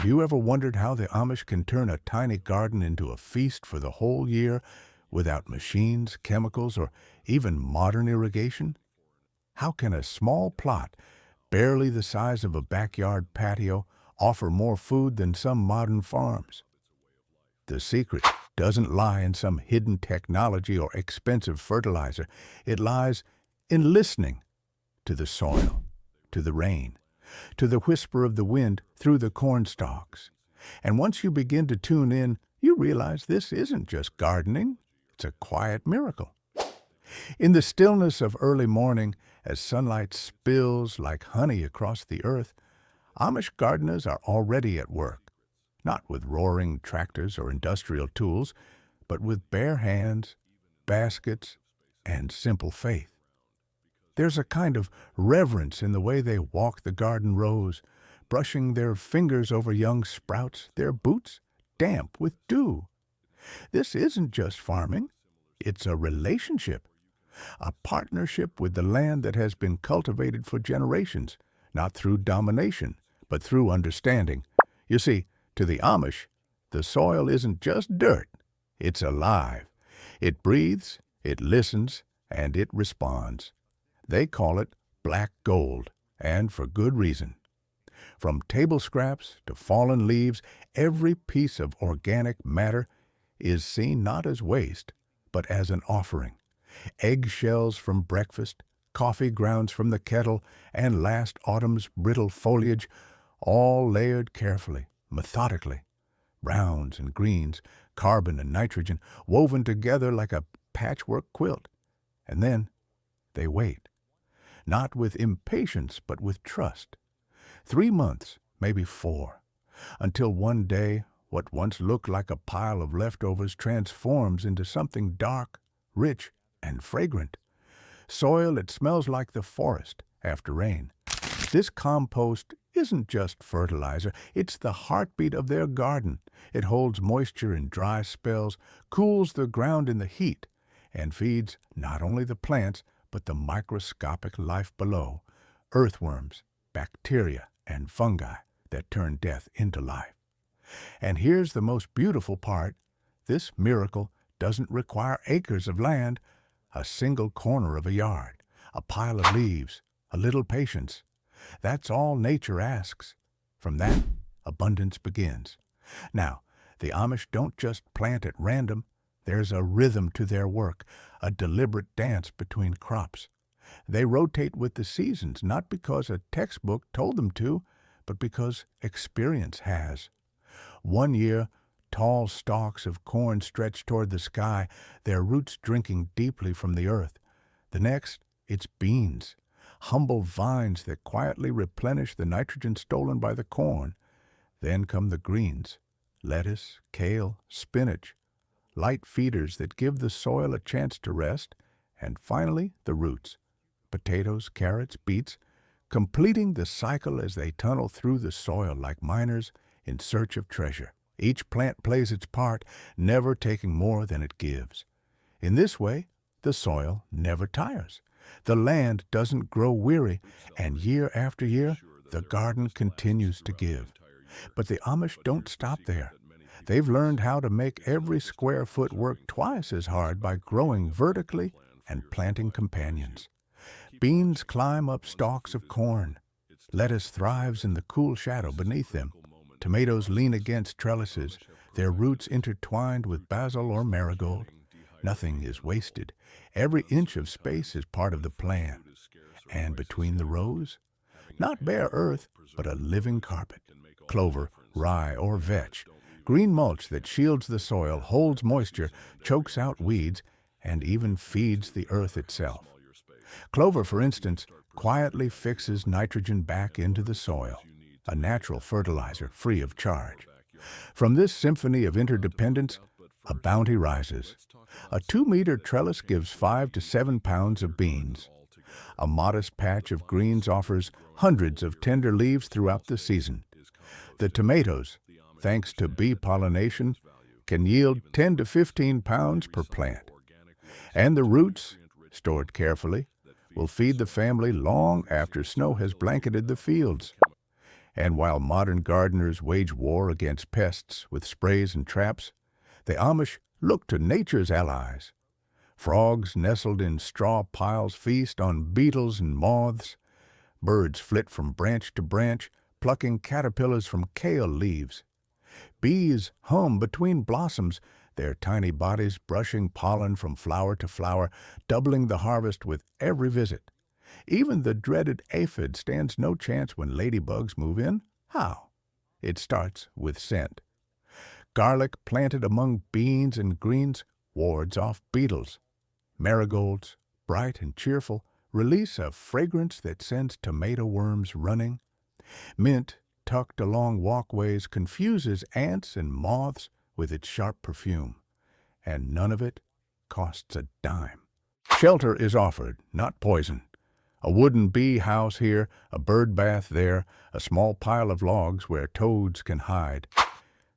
Have you ever wondered how the Amish can turn a tiny garden into a feast for the whole year without machines, chemicals, or even modern irrigation? How can a small plot, barely the size of a backyard patio, offer more food than some modern farms? The secret doesn't lie in some hidden technology or expensive fertilizer. It lies in listening to the soil, to the rain, to the whisper of the wind through the corn stalks. And once you begin to tune in, you realize this isn't just gardening, it's a quiet miracle. In the stillness of early morning, as sunlight spills like honey across the earth, Amish gardeners are already at work, not with roaring tractors or industrial tools, but with bare hands, baskets, and simple faith. There's a kind of reverence in the way they walk the garden rows, brushing their fingers over young sprouts, their boots damp with dew. This isn't just farming, it's a relationship, a partnership with the land that has been cultivated for generations, not through domination, but through understanding. You see, to the Amish, the soil isn't just dirt, it's alive. It breathes, it listens, and it responds. They call it black gold, and for good reason. From table scraps to fallen leaves, every piece of organic matter is seen not as waste, but as an offering. Eggshells from breakfast, coffee grounds from the kettle, and last autumn's brittle foliage, all layered carefully, methodically. Browns and greens, carbon and nitrogen, woven together like a patchwork quilt. And then they wait. Not with impatience, but with trust. 3 months, maybe 4, until one day what once looked like a pile of leftovers transforms into something dark, rich, and fragrant. Soil that smells like the forest after rain. This compost isn't just fertilizer, it's the heartbeat of their garden. It holds moisture in dry spells, cools the ground in the heat, and feeds not only the plants, but the microscopic life below, earthworms, bacteria, and fungi that turn death into life. And here's the most beautiful part. This miracle doesn't require acres of land, a single corner of a yard, a pile of leaves, a little patience. That's all nature asks. From that, abundance begins. Now, the Amish don't just plant at random. There's a rhythm to their work, a deliberate dance between crops. They rotate with the seasons, not because a textbook told them to, but because experience has. One year, tall stalks of corn stretch toward the sky, their roots drinking deeply from the earth. The next, it's beans, humble vines that quietly replenish the nitrogen stolen by the corn. Then come the greens, lettuce, kale, spinach, light feeders that give the soil a chance to rest, and finally the roots, potatoes, carrots, beets, completing the cycle as they tunnel through the soil like miners in search of treasure. Each plant plays its part, never taking more than it gives. In this way, the soil never tires. The land doesn't grow weary, and year after year, the garden continues to give. But the Amish don't stop there. They've learned how to make every square foot work twice as hard by growing vertically and planting companions. Beans climb up stalks of corn. Lettuce thrives in the cool shadow beneath them. Tomatoes lean against trellises, their roots intertwined with basil or marigold. Nothing is wasted. Every inch of space is part of the plan. And between the rows, not bare earth, but a living carpet. Clover, rye, or vetch. Green mulch that shields the soil, holds moisture, chokes out weeds, and even feeds the earth itself. Clover, for instance, quietly fixes nitrogen back into the soil, a natural fertilizer free of charge. From this symphony of interdependence, a bounty rises. A 2-meter trellis gives 5 to 7 pounds of beans. A modest patch of greens offers hundreds of tender leaves throughout the season. The tomatoes, thanks to bee pollination, can yield 10 to 15 pounds per plant. And the roots, stored carefully, will feed the family long after snow has blanketed the fields. And while modern gardeners wage war against pests with sprays and traps, the Amish look to nature's allies. Frogs nestled in straw piles feast on beetles and moths. Birds flit from branch to branch, plucking caterpillars from kale leaves. Bees hum between blossoms, their tiny bodies brushing pollen from flower to flower, doubling the harvest with every visit. Even the dreaded aphid stands no chance when ladybugs move in. How? It starts with scent. Garlic planted among beans and greens wards off beetles. Marigolds, bright and cheerful, release a fragrance that sends tomato worms running. Mint, tucked along walkways, confuses ants and moths with its sharp perfume. And none of it costs a dime. Shelter is offered, not poison. A wooden bee house here, a bird bath there, a small pile of logs where toads can hide.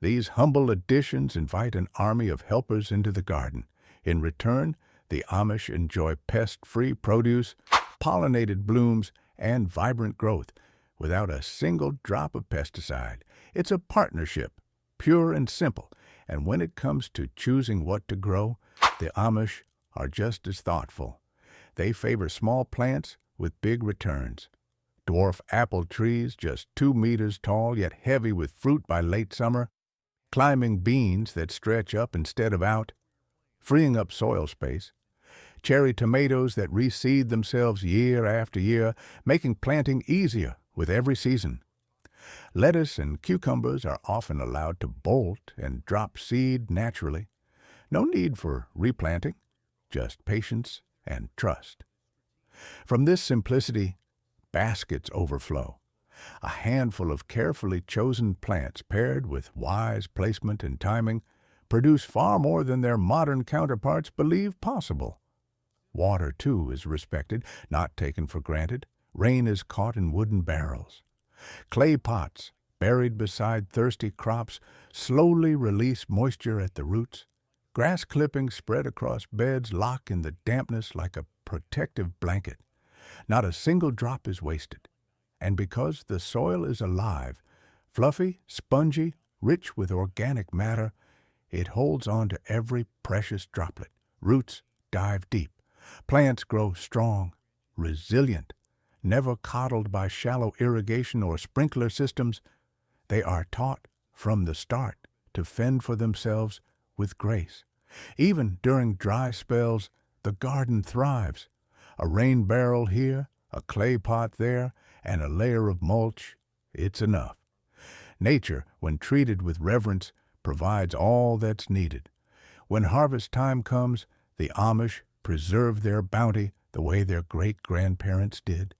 These humble additions invite an army of helpers into the garden. In return, the Amish enjoy pest-free produce, pollinated blooms, and vibrant growth without a single drop of pesticide. It's a partnership, pure and simple, and when it comes to choosing what to grow, the Amish are just as thoughtful. They favor small plants with big returns. Dwarf apple trees just 2 meters tall yet heavy with fruit by late summer. Climbing beans that stretch up instead of out, freeing up soil space. Cherry tomatoes that reseed themselves year after year, making planting easier with every season. Lettuce and cucumbers are often allowed to bolt and drop seed naturally. No need for replanting, just patience and trust. From this simplicity, baskets overflow. A handful of carefully chosen plants paired with wise placement and timing produce far more than their modern counterparts believe possible. Water, too, is respected, not taken for granted. Rain is caught in wooden barrels. Clay pots, buried beside thirsty crops, slowly release moisture at the roots. Grass clippings spread across beds lock in the dampness like a protective blanket. Not a single drop is wasted. And because the soil is alive, fluffy, spongy, rich with organic matter, it holds on to every precious droplet. Roots dive deep. Plants grow strong, resilient, never coddled by shallow irrigation or sprinkler systems. They are taught from the start to fend for themselves with grace. Even during dry spells, the garden thrives. A rain barrel here, a clay pot there, and a layer of mulch, it's enough. Nature, when treated with reverence, provides all that's needed. When harvest time comes, the Amish preserve their bounty the way their great-grandparents did.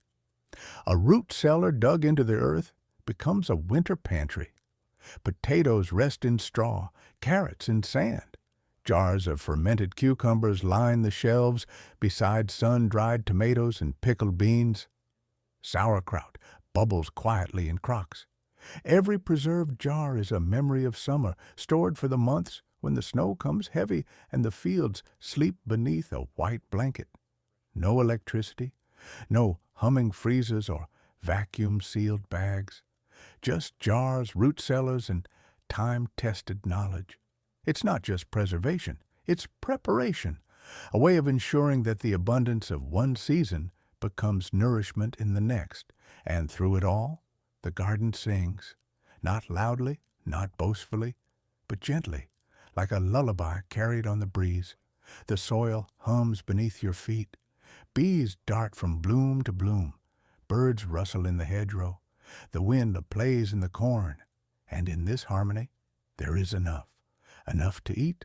A root cellar dug into the earth becomes a winter pantry. Potatoes rest in straw, carrots in sand. Jars of fermented cucumbers line the shelves beside sun-dried tomatoes and pickled beans. Sauerkraut bubbles quietly in crocks. Every preserved jar is a memory of summer, stored for the months when the snow comes heavy and the fields sleep beneath a white blanket. No electricity, no humming freezers or vacuum-sealed bags. Just jars, root cellars, and time-tested knowledge. It's not just preservation, it's preparation, a way of ensuring that the abundance of one season becomes nourishment in the next. And through it all, the garden sings, not loudly, not boastfully, but gently, like a lullaby carried on the breeze. The soil hums beneath your feet. Bees dart from bloom to bloom. Birds rustle in the hedgerow. The wind plays in the corn. And in this harmony, there is enough. Enough to eat,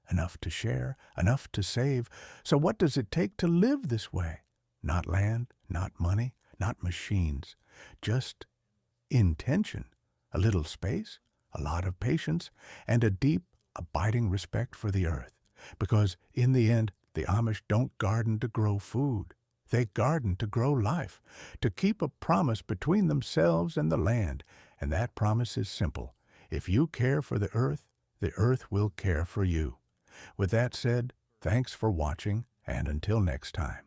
enough to share, enough to save. So what does it take to live this way? Not land, not money, not machines. Just intention, a little space, a lot of patience, and a deep, abiding respect for the earth. Because in the end, the Amish don't garden to grow food. They garden to grow life, to keep a promise between themselves and the land. And that promise is simple. If you care for the earth will care for you. With that said, thanks for watching, and until next time.